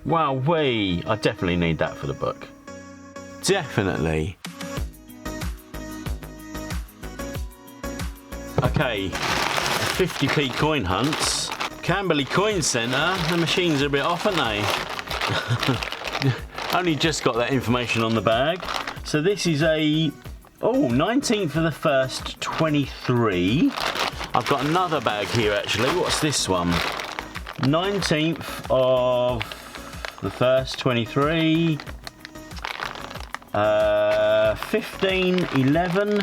Wow, I definitely need that for the book. Definitely. Okay, 50p coin hunts. Camberley Coin Centre, the machines are a bit off, aren't they? Only just got that information on the bag. So this is a 19th of the 1st, 23. I've got another bag here actually. What's this one? 19th of the 1st, 23. 15, 11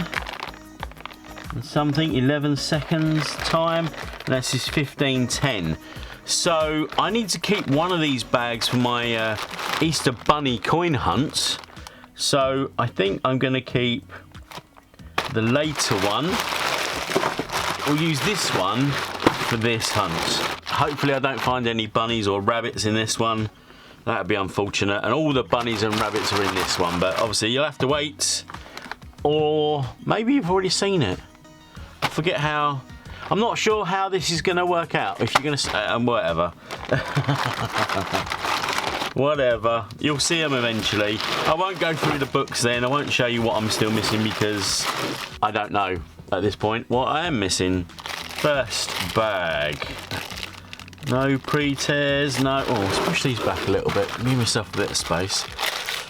and something, 11 seconds time. And this is 15:10. So I need to keep one of these bags for my Easter Bunny coin hunt. So I think I'm going to keep the later one. We'll use this one for this hunt. Hopefully I don't find any bunnies or rabbits in this one. That would be unfortunate. And all the bunnies and rabbits are in this one. But obviously you'll have to wait. Or maybe you've already seen it. I forget how. I'm not sure how this is going to work out. If you're going to... whatever. Whatever. You'll see them eventually. I won't go through the books then. I won't show you what I'm still missing because I don't know at this point what I am missing. First bag. No pre-tears, no... Oh, let's push these back a little bit. Give myself a bit of space.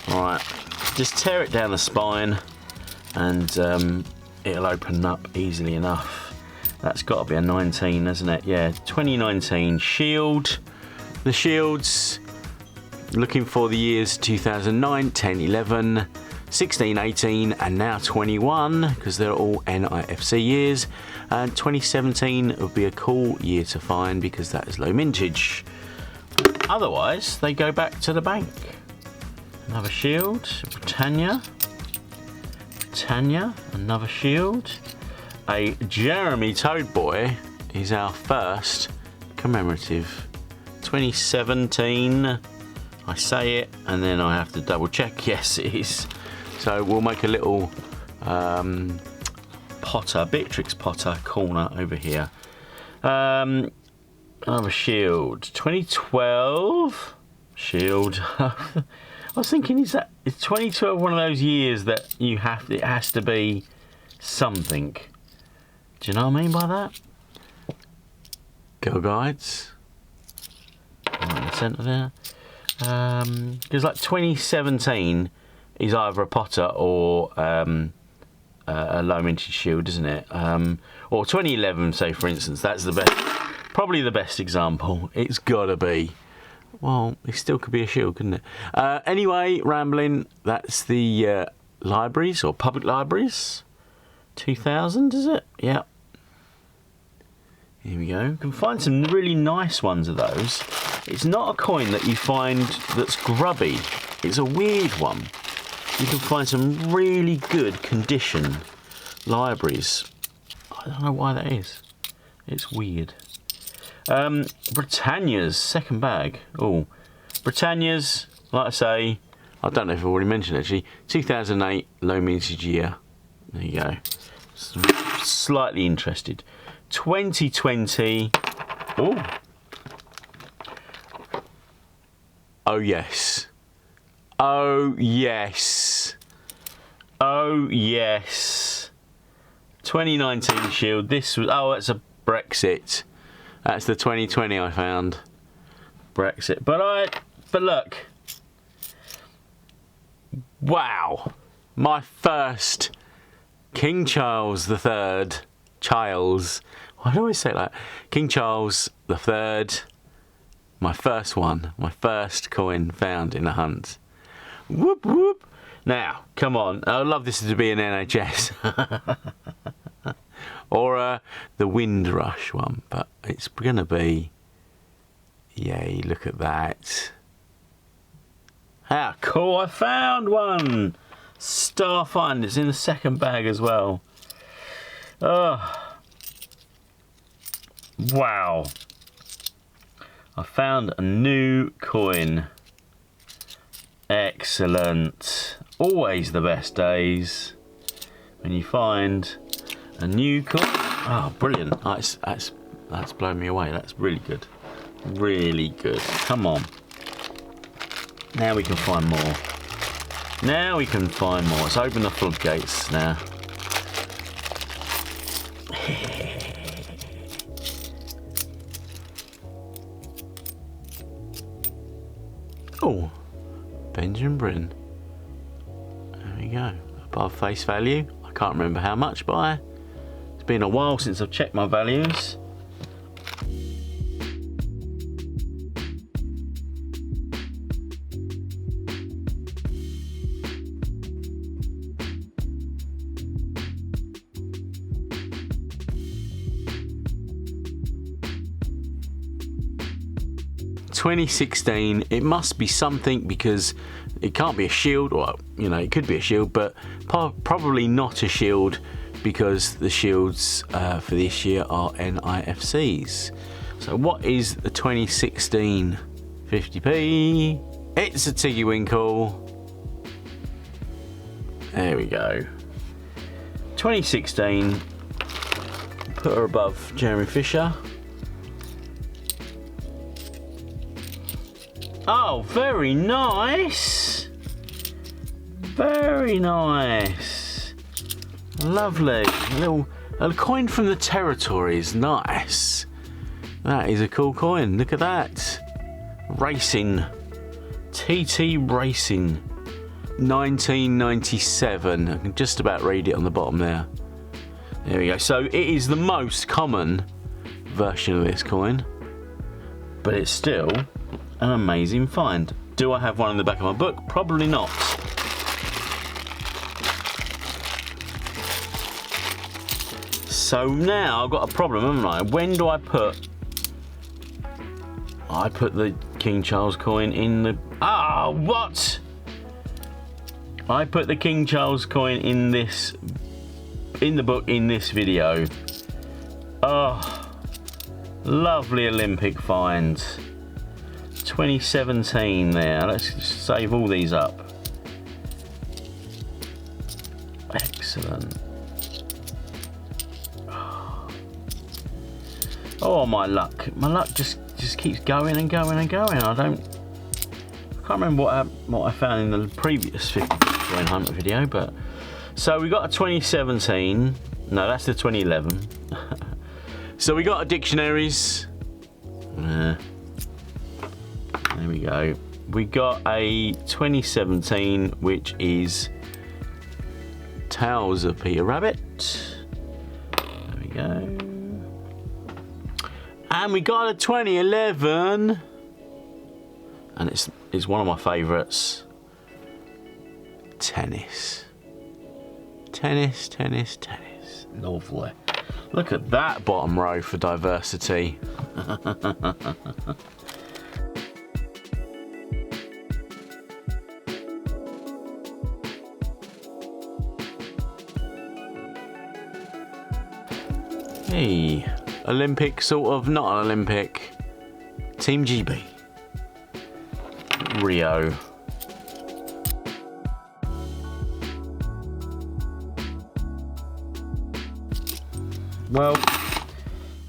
Alright. Just tear it down the spine and it'll open up easily enough. That's got to be a 19, hasn't it? Yeah, 2019 Shield. The Shields, looking for the years 2009, 10, 11, 16, 18, and now 21, because they're all NIFC years. And 2017 would be a cool year to find because that is low mintage. Otherwise, they go back to the bank. Another Shield, Britannia, another Shield. A Jeremy Toad Boy is our first commemorative. 2017, I say it and then I have to double check. Yes, it is. So we'll make a little Potter, Beatrix Potter corner over here. Another Shield. 2012 Shield. I was thinking, is 2012 one of those years that it has to be something? Do you know what I mean by that? Girl Guides. Right in the centre there. Because like 2017 is either a Potter or a low mintage Shield, isn't it? Or 2011, say for instance, that's the best, probably the best example. It's gotta be. Well, it still could be a Shield, couldn't it? Anyway, rambling. That's the libraries or public libraries. 2000, is it? Yeah. Here we go. You can find some really nice ones of those. It's not a coin that you find that's grubby. It's a weird one. You can find some really good condition libraries. I don't know why that is. It's weird. Britannia's second bag. Oh, Britannia's, like I say, I don't know if I've already mentioned it, actually. 2008 low mintage year. There you go. Slightly interested. 2020. Oh. Oh yes. Oh yes. Oh yes. 2019 Shield. This was. Oh, it's a Brexit. That's the 2020 I found. Brexit. But look. Wow. My first King Charles III. Charles. Why do I say that? King Charles III. My first one. My first coin found in a hunt. Whoop whoop. Now, come on. I'd love this to be an NHS. Or the Windrush one. But it's going to be... Yay, look at that. How cool. I found one. Star Fund. It's in the second bag as well. Oh. Wow. I found a new coin. Excellent. Always the best days when you find a new coin. Oh, brilliant. That's blown me away. That's really good. Really good. Come on. Now we can find more. Now we can find more. Let's open the floodgates now. Oh, Benjamin Britten. There we go. Above face value. I can't remember how much by. It's been a while since I've checked my values. $2016, it must be something because it can't be a shield, or you know, it could be a shield, but probably not a shield because the shields for this year are NIFCs. So what is the 2016 50p? It's a Tiggy Winkle. There we go. 2016, put her above Jeremy Fisher. Oh, very nice. Very nice. Lovely. A coin from the territories. Nice. That is a cool coin. Look at that. Racing. TT Racing. 1997. I can just about read it on the bottom there. There we go. So it is the most common version of this coin, but it's still an amazing find. Do I have one in the back of my book? Probably not. So now I've got a problem, haven't I? When do I put... I put the King Charles coin in the... Ah, what? I put the King Charles coin in this... in the book in this video. Oh, lovely Olympic find. 2017 there. Let's just save all these up. Excellent. Oh, my luck. My luck just keeps going and going and going. I can't remember what I found in the previous 50 coin hunt video, but so we got a 2017. No, that's the 2011. So we got a dictionaries. There we go. We got a 2017, which is Tales of Peter Rabbit. There we go. And we got a 2011, and it's one of my favourites. Tennis. Tennis, tennis, tennis. Lovely. Look at that bottom row for diversity. Hey, Olympic, sort of, not an Olympic. Team GB. Rio. Well,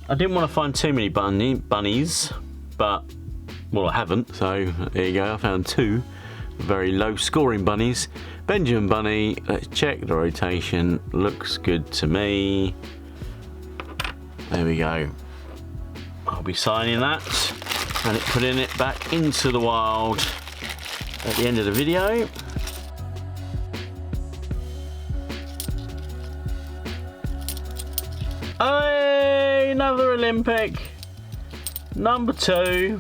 I didn't want to find too many bunnies, but, well, I haven't, so there you go. I found two very low scoring bunnies. Benjamin Bunny, let's check the rotation. Looks good to me. There we go. I'll be signing that and putting it back into the wild at the end of the video. Hey, another Olympic. Number 2.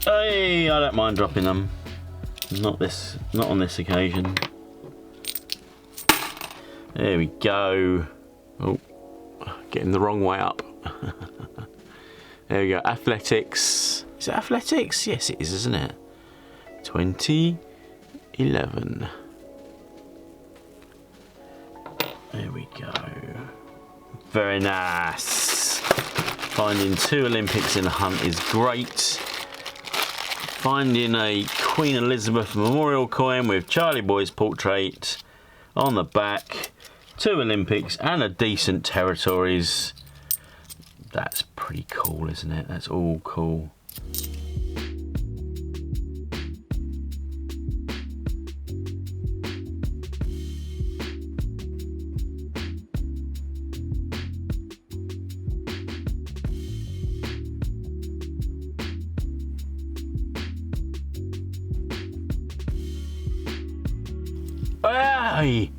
Hey, I don't mind dropping them. Not on this occasion. There we go. Oh, getting the wrong way up. There we go. Athletics. Is it athletics? Yes, it is, isn't it? 2011. There we go. Very nice. Finding 2 Olympics in a hunt is great. Finding a Queen Elizabeth memorial coin with Charlie Boy's portrait on the back. 2 Olympics and a decent territories. That's pretty cool, isn't it? That's all cool. Hey!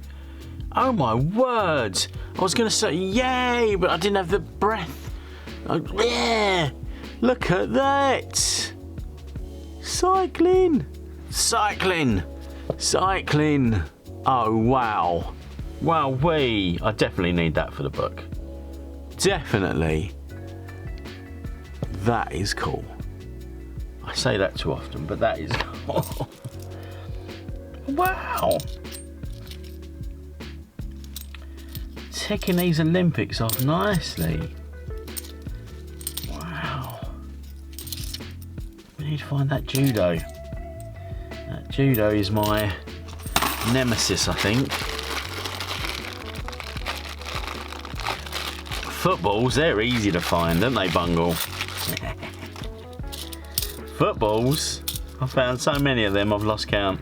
Oh my word! I was going to say yay, but I didn't have the breath. Yeah! Look at that! Cycling! Cycling! Cycling! Oh wow! Wow, I definitely need that for the book. Definitely. That is cool. I say that too often, but that is cool. Wow! Ticking these Olympics off nicely. Wow. We need to find that judo. That judo is my nemesis, I think. Footballs, they're easy to find, aren't they, Bungle? Footballs, I've found so many of them I've lost count.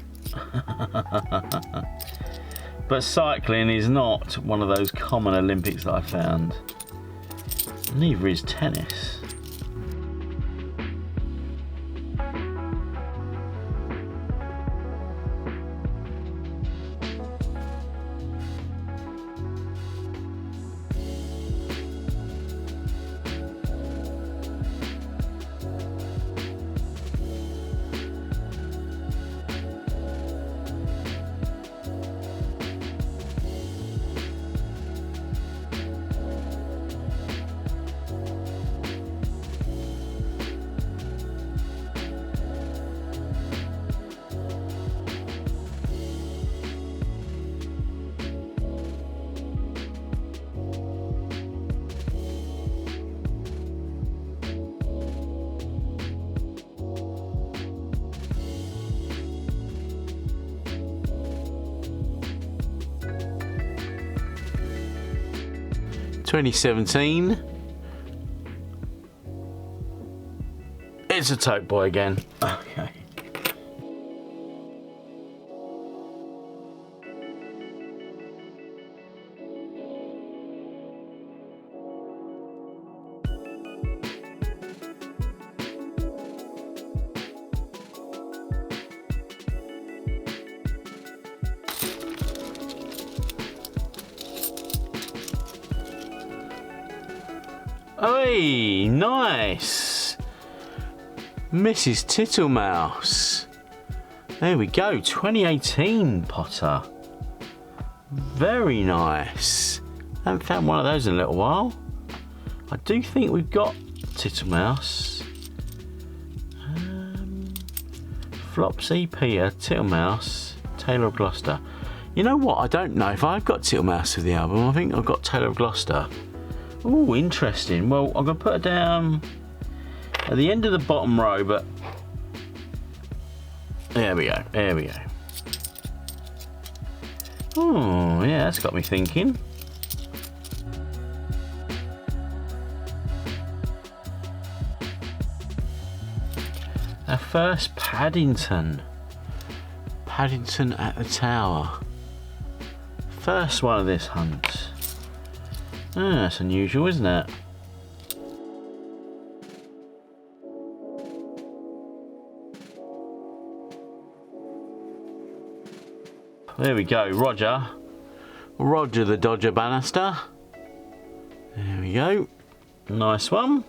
But cycling is not one of those common Olympics that I found. Neither is tennis. (2017). It's a tote boy again. Okay. Hey, nice. Mrs. Tittlemouse. There we go, 2018 Potter. Very nice. Haven't found one of those in a little while. I do think we've got Tittlemouse. Flopsy, Peter, Tittlemouse, Taylor of Gloucester. You know what? I don't know if I've got Tittlemouse for the album. I think I've got Taylor of Gloucester. Oh, interesting. Well, I'm going to put her down at the end of the bottom row, but there we go. There we go. Oh, yeah, that's got me thinking. Our first Paddington. Paddington at the Tower. First one of this hunt. Oh, that's unusual, isn't it? There we go, Roger. Roger the Dodger Bannister. There we go. Nice one.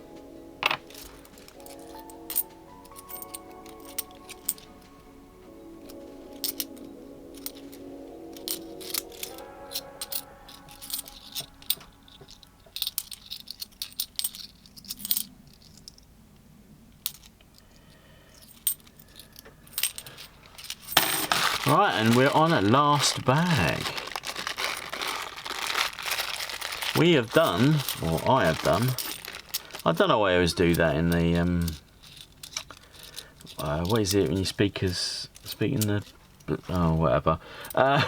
Right, and we're on a last bag. We have done, or I have done, I don't know why I always do that in the, what is it when you speak in the, oh, whatever. I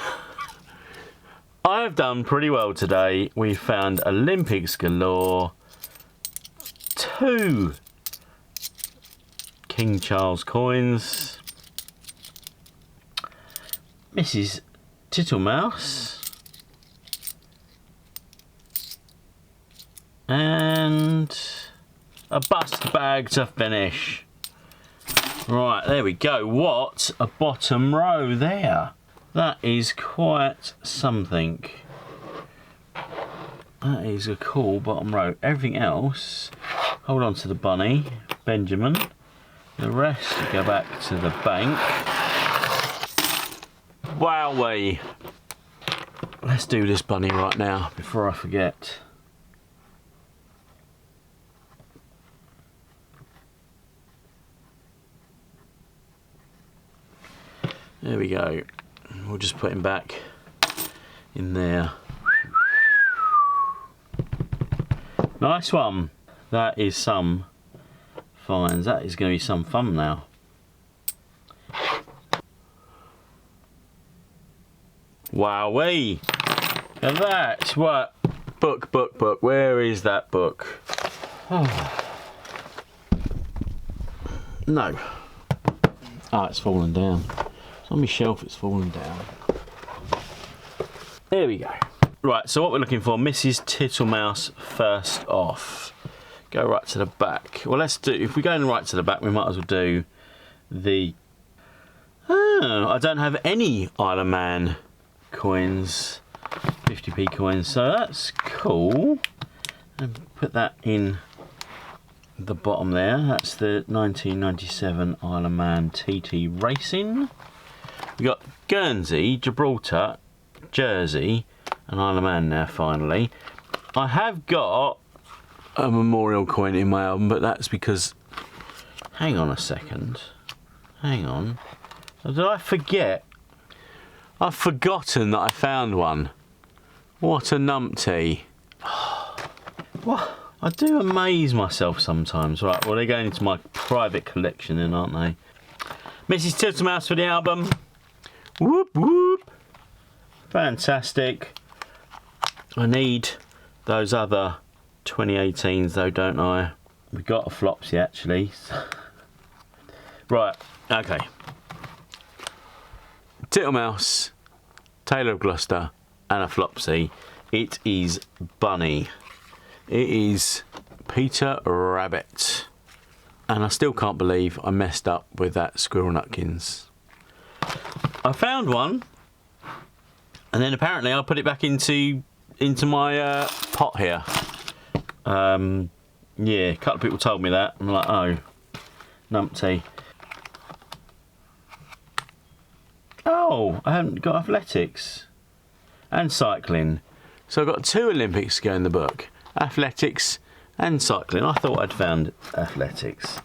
have done pretty well today. We found Olympics galore. 2 King Charles coins. Mrs. Tittlemouse. And a bust bag to finish. Right, there we go. What a bottom row there. That is quite something. That is a cool bottom row. Everything else, hold on to the bunny, Benjamin. The rest go back to the bank. Wowee. Let's do this bunny right now before I forget. There we go. We'll just put him back in there. Nice one. That is some finds. That is going to be some fun now. Wowee. Look at that. What? Book. Where is that book? Oh. No. Ah, it's fallen down. It's on my shelf, it's fallen down. There we go. Right, so what we're looking for, Mrs. Tittlemouse first off. Go right to the back. Well, let's do, if we go right to the back, we might as well do the... Oh, I don't have any Isle of Man coins, 50p coins, so that's cool. And put that in the bottom there. That's the 1997 Isle of Man TT Racing. We got Guernsey, Gibraltar, Jersey, and Isle of Man now finally. I have got a memorial coin in my album, but that's because... Hang on a second. Hang on. Did I forget? I've forgotten that I found one. What a numpty. What? I do amaze myself sometimes. Right, well, they're going into my private collection then, aren't they? Mrs. Tittlemouse for the album. Whoop, whoop. Fantastic. I need those other 2018s though, don't I? We got a Flopsy actually. Right, okay. Tittlemouse, Tailor of Gloucester, and a Flopsy. It is Bunny. It is Peter Rabbit. And I still can't believe I messed up with that Squirrel Nutkins. I found one, and then apparently I put it back into my pot here. Yeah, a couple of people told me that. I'm like, oh, numpty. Oh, I haven't got athletics and cycling. So I've got 2 Olympics to go in the book. Athletics and cycling. I thought I'd found athletics.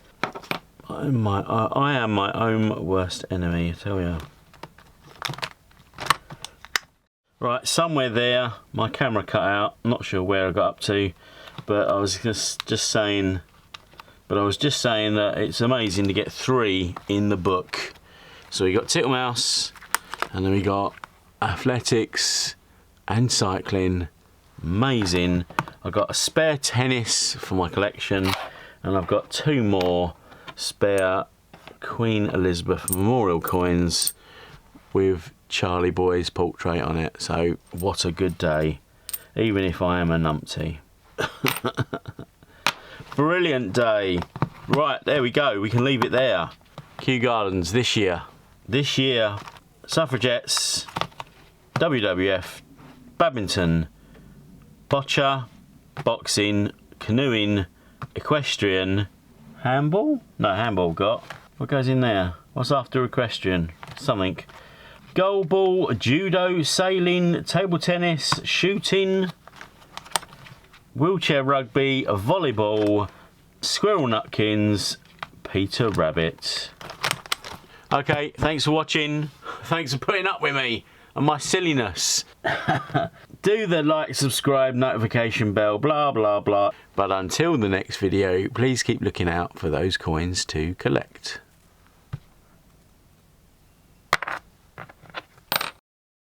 I am my own worst enemy, I tell you. Right, somewhere there, my camera cut out. I'm not sure where I got up to, but I was just saying. But I was just saying that it's amazing to get 3 in the book. So we got Tittlemouse, and then we got athletics and cycling. Amazing. I've got a spare tennis for my collection, and I've got 2 more spare Queen Elizabeth memorial coins with Charlie Boy's portrait on it. So what a good day, even if I am a numpty. Brilliant day. Right, there we go, we can leave it there. Kew Gardens this year, suffragettes, WWF, badminton, boccia, boxing, canoeing, equestrian, handball? No, handball got. What goes in there? What's after equestrian? Something. Goalball, judo, sailing, table tennis, shooting, wheelchair rugby, volleyball, Squirrel Nutkins, Peter Rabbit. Okay, thanks for watching. Thanks for putting up with me and my silliness. Do the like, subscribe, notification bell, blah, blah, blah. But until the next video, please keep looking out for those coins to collect.